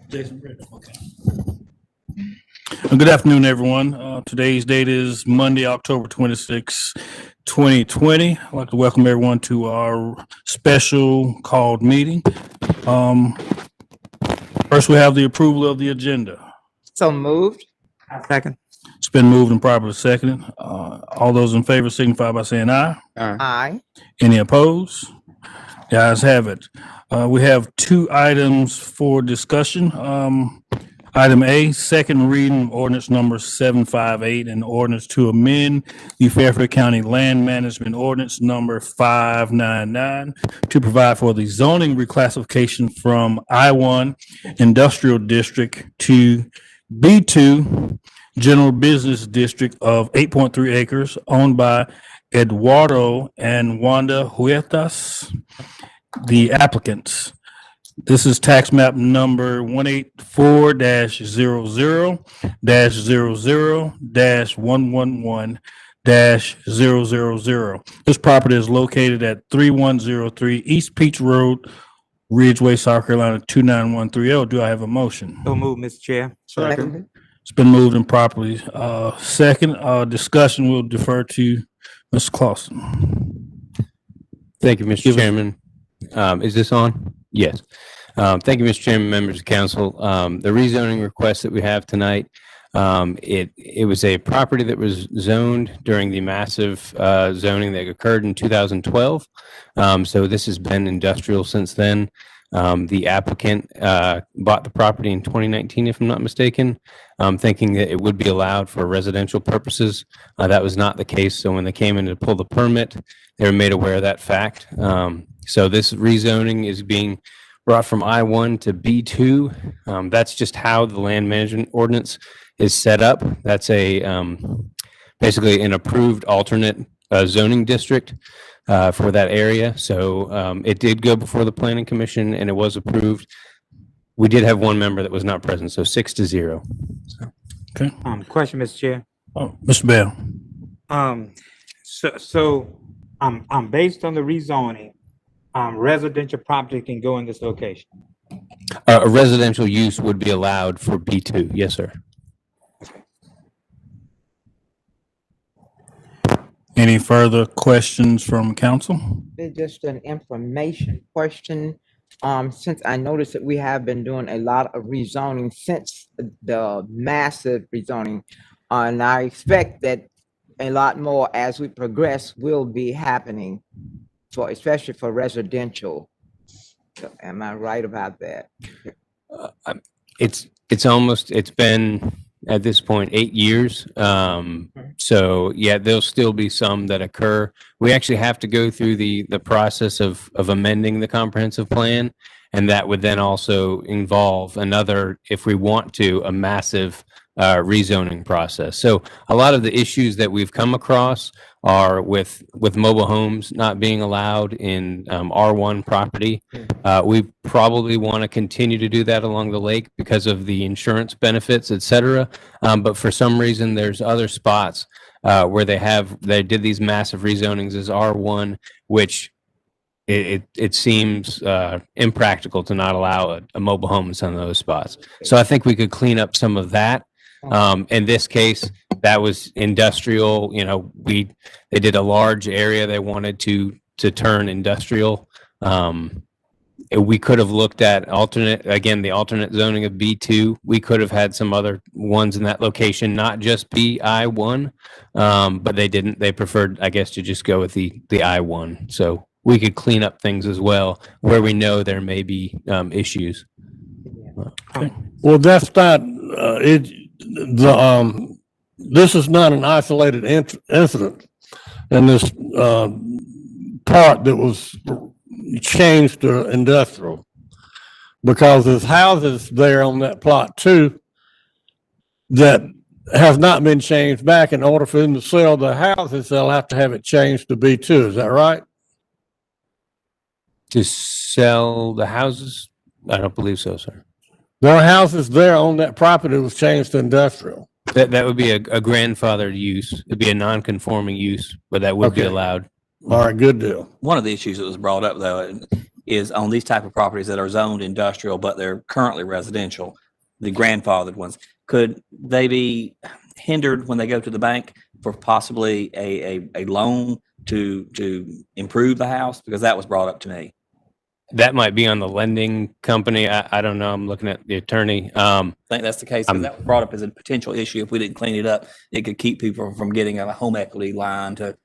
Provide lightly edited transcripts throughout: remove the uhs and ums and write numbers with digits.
Jason, okay. Good afternoon, everyone. Today's date is Monday, October 26, 2020. I'd like to welcome everyone to our special called meeting. First, we have the approval of the agenda. So moved. Second. It's been moved and properly seconded. All those in favor signify by saying aye. Aye. Any opposed? The ayes have it. We have two items for discussion. Item A, second reading of ordinance number 758, an ordinance to amend the Fairfield County Land Management Ordinance number 599 to provide for the zoning reclassification from I-1 Industrial District to B2 General Business District of 8.3 acres owned by Eduardo and Wanda Huertas, the applicants. This is tax map number 184-00-00-111-000. This property is located at 3103 East Peach Road, Ridgeway, South Carolina 29130. Do I have a motion? So moved, Mr. Chair. Second. It's been moved and properly second. Discussion will defer to Mr. Clausen. Thank you, Mr. Chairman. Is this on? Yes. Thank you, Mr. Chairman, members of council. The rezoning request that we have tonight, it was a property that was zoned during the massive zoning that occurred in 2012. So this has been industrial since then. The applicant bought the property in 2019, if I'm not mistaken, thinking that it would be allowed for residential purposes. That was not the case. So when they came in to pull the permit, they were made aware of that fact. So this rezoning is being brought from I-1 to B2. That's just how the land management ordinance is set up. That's basically an approved alternate zoning district for that area. So it did go before the planning commission and it was approved. We did have one member that was not present, so 6-0. So. Okay. Question, Mr. Chair. Oh, Mr. Bell. So based on the rezoning, residential property can go in this location. A residential use would be allowed for B2. Yes, sir. Any further questions from council? It's just an information question. Since I noticed that we have been doing a lot of rezoning since the massive rezoning, and I expect that a lot more as we progress will be happening for, especially for residential. So am I right about that? It's been at this point 8 years. So yeah, there'll still be some that occur. We actually have to go through the process of amending the comprehensive plan, and that would then also involve another, if we want to, a massive rezoning process. So a lot of the issues that we've come across are with mobile homes not being allowed in R1 property. We probably want to continue to do that along the lake because of the insurance benefits, et cetera. But for some reason, there's other spots where they did these massive rezonings as R1, which it seems impractical to not allow a mobile home in some of those spots. So I think we could clean up some of that. In this case, that was industrial. You know, they did a large area they wanted to turn industrial. We could have looked at the alternate zoning of B2. We could have had some other ones in that location, not just be I-1, but they didn't. They preferred, I guess, to just go with the I-1. So we could clean up things as well where we know there may be issues. Okay. Well, that's not this is not an isolated incident in this part that was changed to industrial, because there's houses there on that plot too that have not been changed back. In order for them to sell the houses, they'll have to have it changed to B2. Is that right? To sell the houses? I don't believe so, sir. There are houses there on that property that was changed to industrial. That would be a grandfathered use. It'd be a non-conforming use, but that would be allowed. All right, good deal. One of the issues that was brought up, though, is on these type of properties that are zoned industrial, but they're currently residential, the grandfathered ones. Could they be hindered when they go to the bank for possibly a loan to improve the house? Because that was brought up to me. That might be on the lending company. I don't know. I'm looking at the attorney. I think that's the case, because that was brought up as a potential issue. If we didn't clean it up, it could keep people from getting a home equity line to.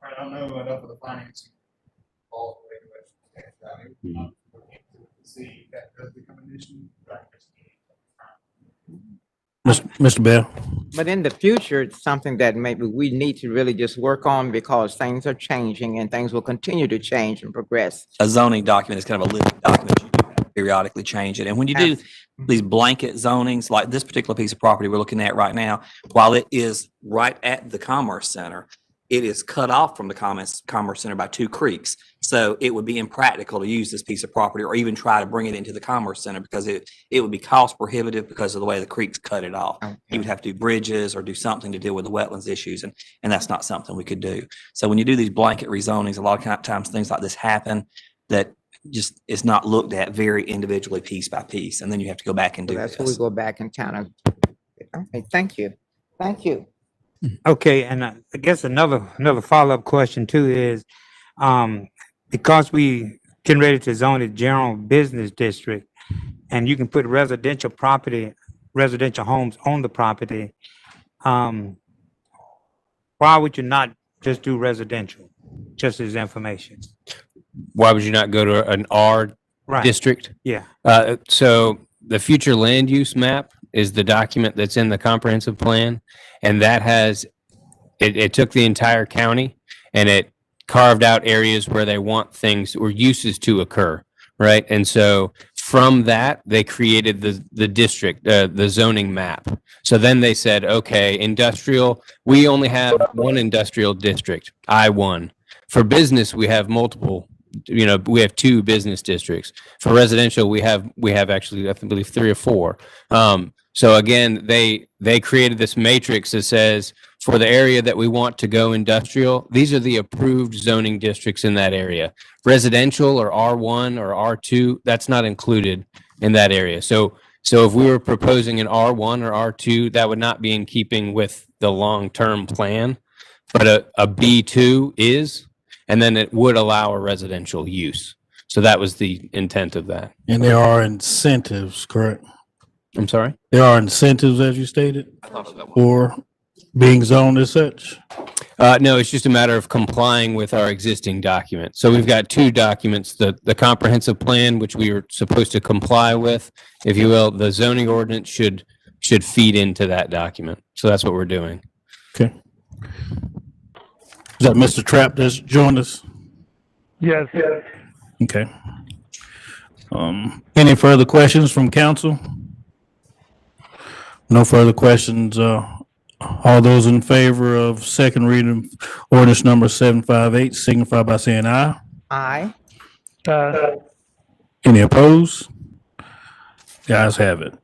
I don't know enough of the financing. All the regulations. See, that does become an issue. Mr. Bell? But in the future, it's something that maybe we need to really just work on because things are changing and things will continue to change and progress. A zoning document is kind of a living document. You have to periodically change it. And when you do these blanket zonings, like this particular piece of property we're looking at right now, while it is right at the Commerce Center, it is cut off from the Commerce Center by 2 creeks. So it would be impractical to use this piece of property or even try to bring it into the Commerce Center, because it would be cost prohibitive because of the way the creeks cut it off. You would have to do bridges or do something to deal with the wetlands issues, and that's not something we could do. So when you do these blanket rezonings, a lot of times things like this happen that just is not looked at very individually, piece by piece, and then you have to go back and do That's where we this. go back and kind of, okay, thank you. Thank you. Okay, and I guess another follow-up question too is, because we getting ready to zone it general business district, and you can put residential homes on the property, why would you not just do residential, just as information? Why would you not go to an R Right, district? yeah, So the future land use map is the document that's in the comprehensive plan. And that has, it took the entire county and it carved out areas where they want things or uses to occur, right? And so from that, they created the district, the zoning map. So then they said, okay, industrial, we only have one industrial district, I-1. For business, we have multiple, we have 2 business districts. For residential, we have actually, I believe, 3 or 4. So again, they created this matrix that says for the area that we want to go industrial, these are the approved zoning districts in that area. Residential or R1 or R2, that's not included in that area. So if we were proposing an R1 or R2, that would not be in keeping with the long-term plan, but a B2 is, and then it would allow a residential use. So that was the intent of that. And there are incentives, correct? I'm sorry? There are incentives, as you stated, for being zoned as such? No, it's just a matter of complying with our existing document. So we've got 2 documents, the comprehensive plan, which we are supposed to comply with, if you will. The zoning ordinance should feed into that document. So that's what we're doing. Okay. Is that Mr. Trapp that's joined us? Yes. Okay. Any further questions from council? No further questions. All those in favor of second reading ordinance number 758 signify by saying aye. Aye. Any opposed? The ayes have it.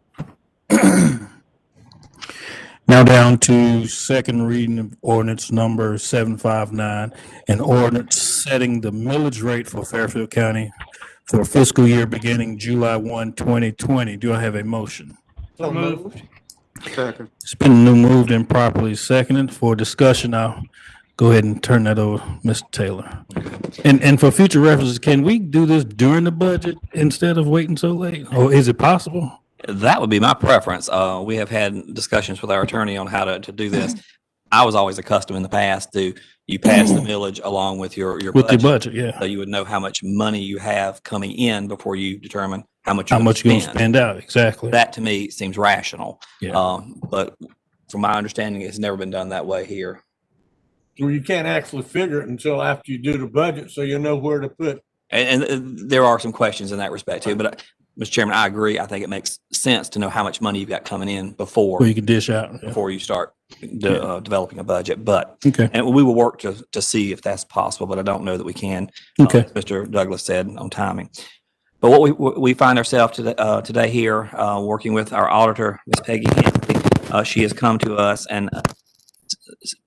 Now down to second reading of ordinance number 759, an ordinance setting the millage rate for Fairfield County for fiscal year beginning July 1, 2020. Do I have a motion? So moved. Second. It's been moved and properly seconded. For discussion, I'll go ahead and turn that over, Mr. Taylor. And for future references, can we do this during the budget instead of waiting so late? Or is it possible? That would be my preference. We have had discussions with our attorney on how to do this. I was always accustomed in the past to you pass the millage along with your With the budget. budget, yeah. So you would know how much money you have coming in before you determine how much How you're much you going gonna to spend out, exactly. That to me seems rational. Yeah. But from my understanding, it's never been done that way here. Well, you can't actually figure it until after you do the budget, so you know where to put. And there are some questions in that respect too, but Mr. Chairman, I agree. I think it makes sense to know how much money you've got coming in before Where you can dish out. Yeah. before you start developing a budget. But Okay, and we will work to see if that's possible, but I don't know that we can. Okay. As Mr. Douglas said on timing. But what we find ourselves today here, working with our auditor, Ms. Peggy Hensley. She has come to us and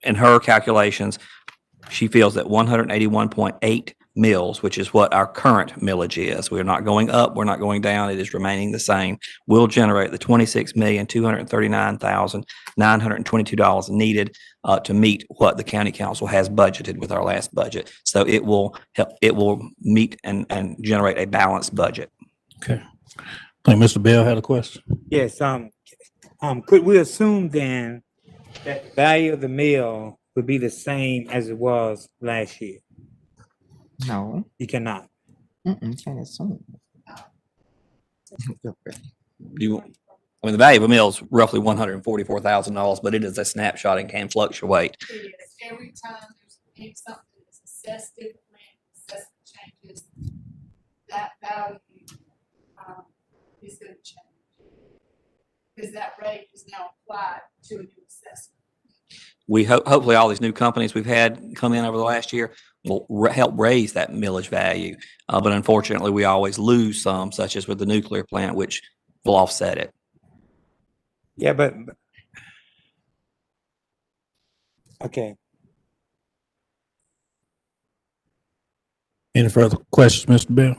in her calculations, she feels that $181.8 mills, which is what our current millage is. We're not going up, we're not going down, it is remaining the same, will generate the $26,239,922 needed to meet what the county council has budgeted with our last budget. So it will help, it will meet and generate a balanced budget. Okay. I think Mr. Bell had a question. Yes, could we assume then that the value of the mill would be the same as it was last year? No. You cannot. Can't assume. I mean, the value of a mill is roughly $144,000, but it is a snapshot and can fluctuate. It is. Every time there's something that's assessed differently, assessment changes, that value is going to change. Because that rate is now applied to a new assessment. We hope, hopefully all these new companies we've had come in over the last year will help raise that millage value. But unfortunately, we always lose some, such as with the nuclear plant, which will offset it. Yeah, but okay. Any further questions, Mr. Bell?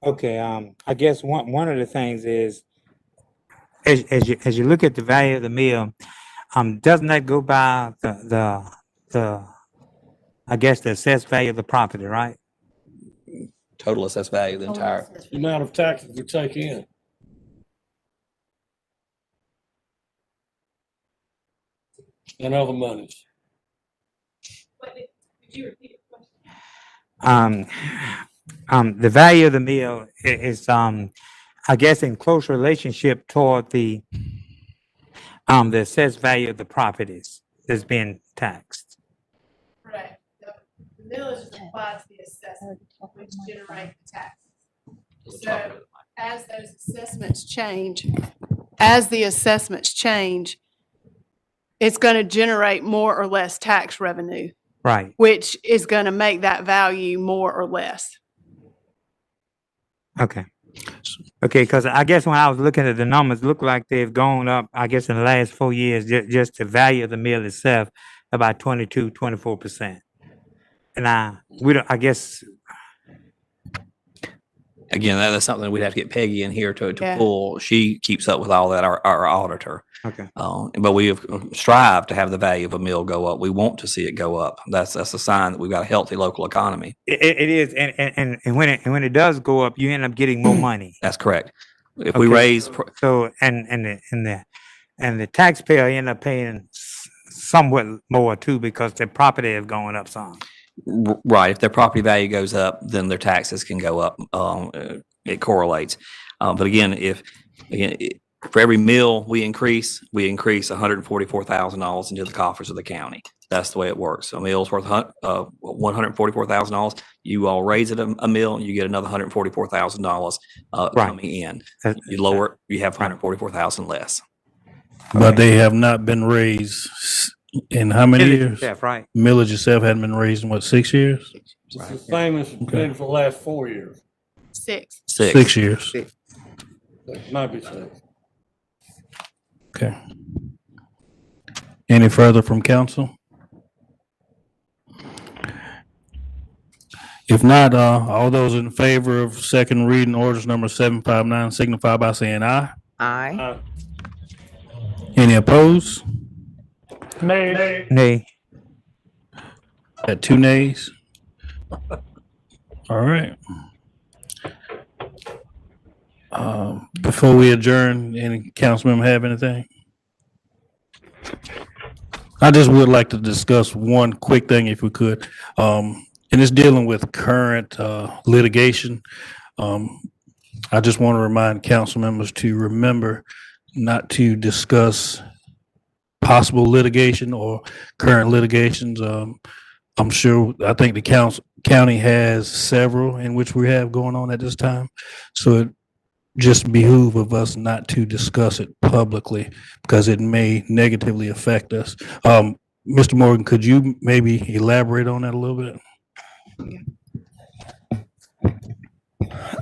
Okay, I guess one of the things is as you look at the value of the mill, doesn't that go by the I guess the assessed value of the property, right? Total assessed value of the entire. The amount of taxes we take in. And other monies. But could you repeat the question? The value of the mill is I guess in close relationship toward the assessed value of the properties that's being taxed. Correct. The millage is applied to the assessment, which generate the taxes. So as those assessments change, it's going to generate more or less tax revenue, Right. which is going to make that value more or less. Okay. Okay, because I guess when I was looking at the numbers, it looked like they've gone up, I guess in the last 4 years, just the value of the mill itself, about 24%. And I guess, Again, that's something we'd have to get Peggy in here to Yeah. pull. She keeps up with all that, our auditor. okay, But we have strived to have the value of a mill go up. We want to see it go up. That's a sign that we've got a healthy local economy. it is, and when it does go up, you end up getting more money. That's correct. If we Okay, raise, So, and the taxpayer end up paying somewhat more too, because their property is going up some. right, if their property value goes up, then their taxes can go up. It correlates. But again, for every mill we increase $144,000 into the coffers of the county. That's the way it works. So a mill's worth $144,000. You all raise it a mill, you get another $144,000 coming in. You lower it, you have $144,000 less. But they have not been raised in how many years? Yeah, right. Millage itself hadn't been raised in what, 6 years? It's the same as it's been for the last 4 years. 6. 6 years. Might be 6. Okay. Any further from council? If not, all those in favor of second reading orders number 759 signify by saying aye. Aye. Any opposed? Nay. Got 2 nays. All right. Before we adjourn, any council member have anything? I just would like to discuss one quick thing if we could. And it's dealing with current litigation. I just want to remind council members to remember not to discuss possible litigation or current litigations. I'm sure, I think the county has several in which we have going on at this time. So it just behoove of us not to discuss it publicly because it may negatively affect us. Mr. Morgan, could you maybe elaborate on that a little bit?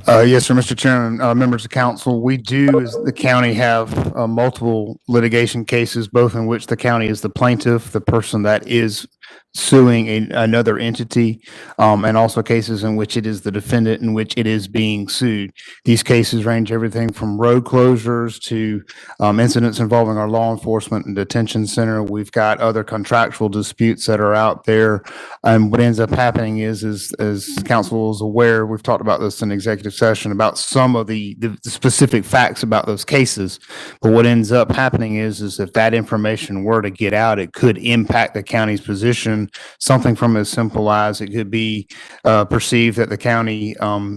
Yes, sir, Mr. Chairman, members of council, we do, as the county, have multiple litigation cases, both in which the county is the plaintiff, the person that is suing another entity, and also cases in which it is the defendant in which it is being sued. These cases range everything from road closures to incidents involving our law enforcement and detention center. We've got other contractual disputes that are out there. And what ends up happening is as council is aware, we've talked about this in executive session about some of the specific facts about those cases. But what ends up happening is if that information were to get out, it could impact the county's position. Something from as simple as it could be perceived that the county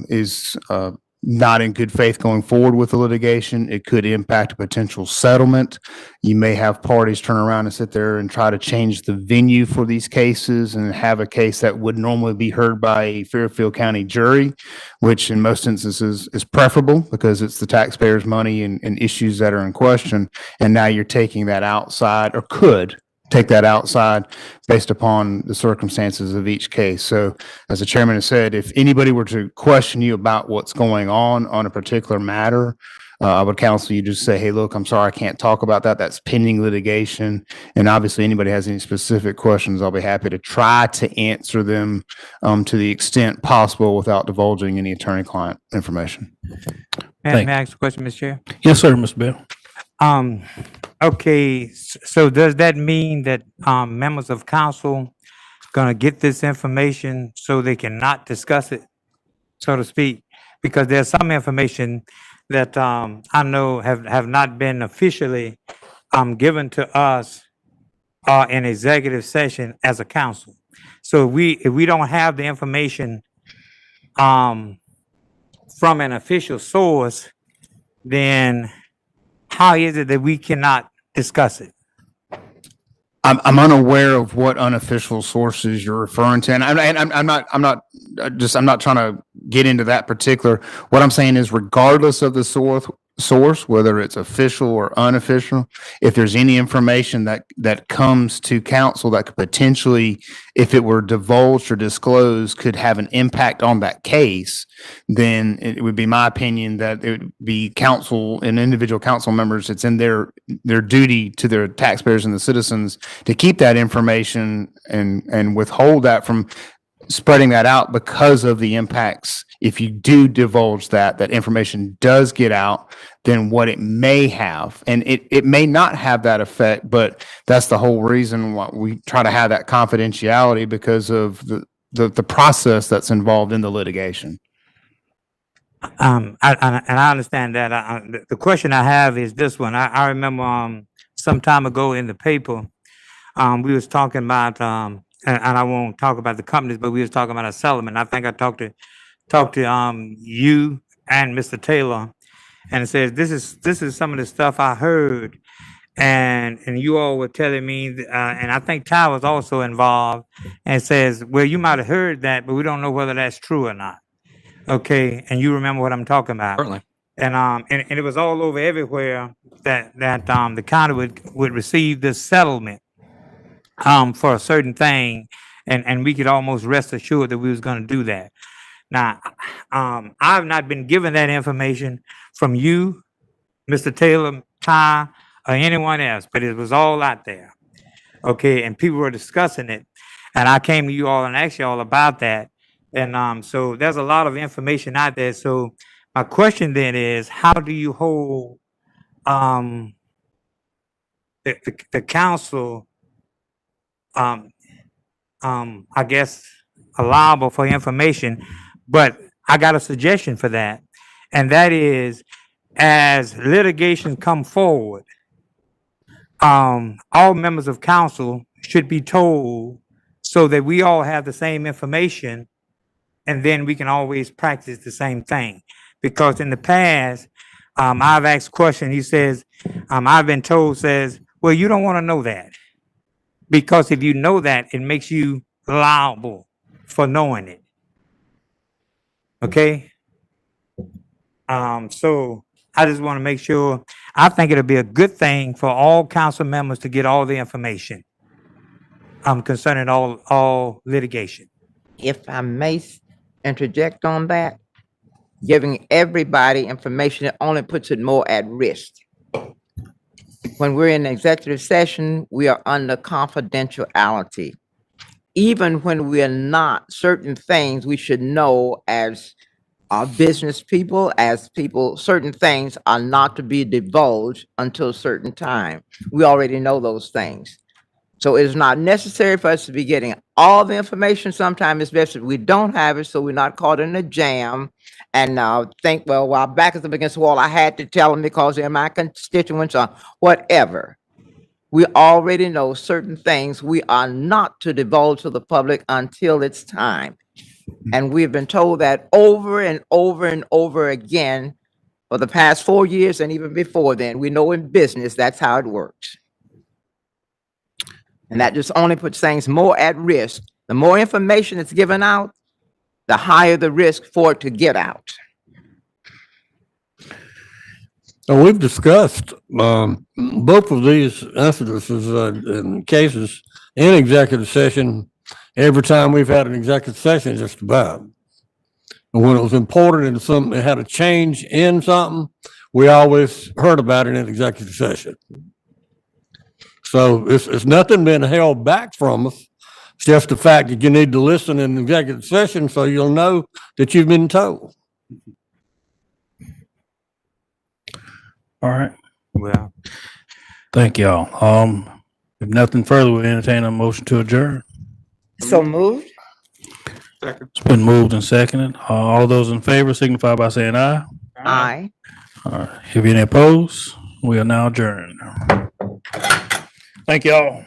is not in good faith going forward with the litigation. It could impact a potential settlement. You may have parties turn around and sit there and try to change the venue for these cases and have a case that would normally be heard by a Fairfield County jury, which in most instances is preferable because it's the taxpayers' money and issues that are in question. And now you're taking that outside, or could take that outside based upon the circumstances of each case. So as the chairman has said, if anybody were to question you about what's going on a particular matter, I would counsel you just say, hey, look, I'm sorry, I can't talk about that. That's pending litigation. And obviously anybody has any specific questions, I'll be happy to try to answer them to the extent possible without divulging any attorney-client information. May I ask a question, Mr. Chair? Yes, sir, Mr. Bell. Okay, so does that mean that, members of council gonna get this information so they cannot discuss it, so to speak? Because there's some information that, I know have not been officially, given to us, in executive session as a council. So if we don't have the information, from an official source, then how is it that we cannot discuss it? I'm unaware of what unofficial sources you're referring to, and I'm not trying to get into that particular. What I'm saying is, regardless of the source, whether it's official or unofficial, if there's any information that comes to council that could potentially, if it were divulged or disclosed, could have an impact on that case, then it would be my opinion that it would be council and individual council members. It's in their duty to their taxpayers and the citizens to keep that information and withhold that from spreading that out because of the impacts. If you do divulge that information does get out, then what it may have, and it may not have that effect, but that's the whole reason why we try to have that confidentiality, because of the process that's involved in the litigation. And I understand that. The question I have is this one. I remember, some time ago in the paper, we was talking about, and I won't talk about the companies, but we was talking about a settlement. I think I talked to you and Mr. Taylor, and it says this is some of the stuff I heard, and you all were telling me, and I think Ty was also involved, and it says, well, you might have heard that, but we don't know whether that's true or not. Okay, and you remember what I'm talking about? Certainly. And it was all over everywhere that the county would receive this settlement for a certain thing, and we could almost rest assured that we was going to do that. Now, I've not been given that information from you, Mr. Taylor, Ty, or anyone else, but it was all out there. Okay, and people were discussing it, and I came to you all and asked you all about that. And so there's a lot of information out there. So my question then is, how do you hold the council, I guess, allowable for information? But I got a suggestion for that, and that is, as litigation come forward, all members of council should be told so that we all have the same information, and then we can always practice the same thing. Because in the past, I've asked questions, he says, I've been told, says, well, you don't want to know that. Because if you know that, it makes you liable for knowing it. Okay? So I just want to make sure, I think it'll be a good thing for all council members to get all the information concerning all litigation. If I may interject on that, giving everybody information, it only puts it more at risk. When we're in executive session, we are under confidentiality. even when we are not, certain things we should know as business people, as people, certain things are not to be divulged until a certain time. We already know those things. So it is not necessary for us to be getting all the information. Sometimes it's best if we don't have it, so we're not caught in a jam and think, well, while back is up against the wall, I had to tell them because they're my constituents or whatever. We already know certain things we are not to divulge to the public until it's time. And we've been told that over and over and over again for the past 4 years and even before then. We know in business, that's how it works. And that just only puts things more at risk. The more information that's given out, the higher the risk for it to get out. So we've discussed both of these incidences and cases in executive session every time we've had an executive session, just about. And when it was important and something had a change in something, we always heard about it in executive session. So it's nothing been held back from us. It's just the fact that you need to listen in executive session so you'll know that you've been told. All right. Well, Thank y'all. If nothing further, we'll entertain a motion to adjourn. So moved? It's been moved and seconded. All those in favor signify by saying aye. Aye. All right. If any opposed, we are now adjourned. Thank y'all.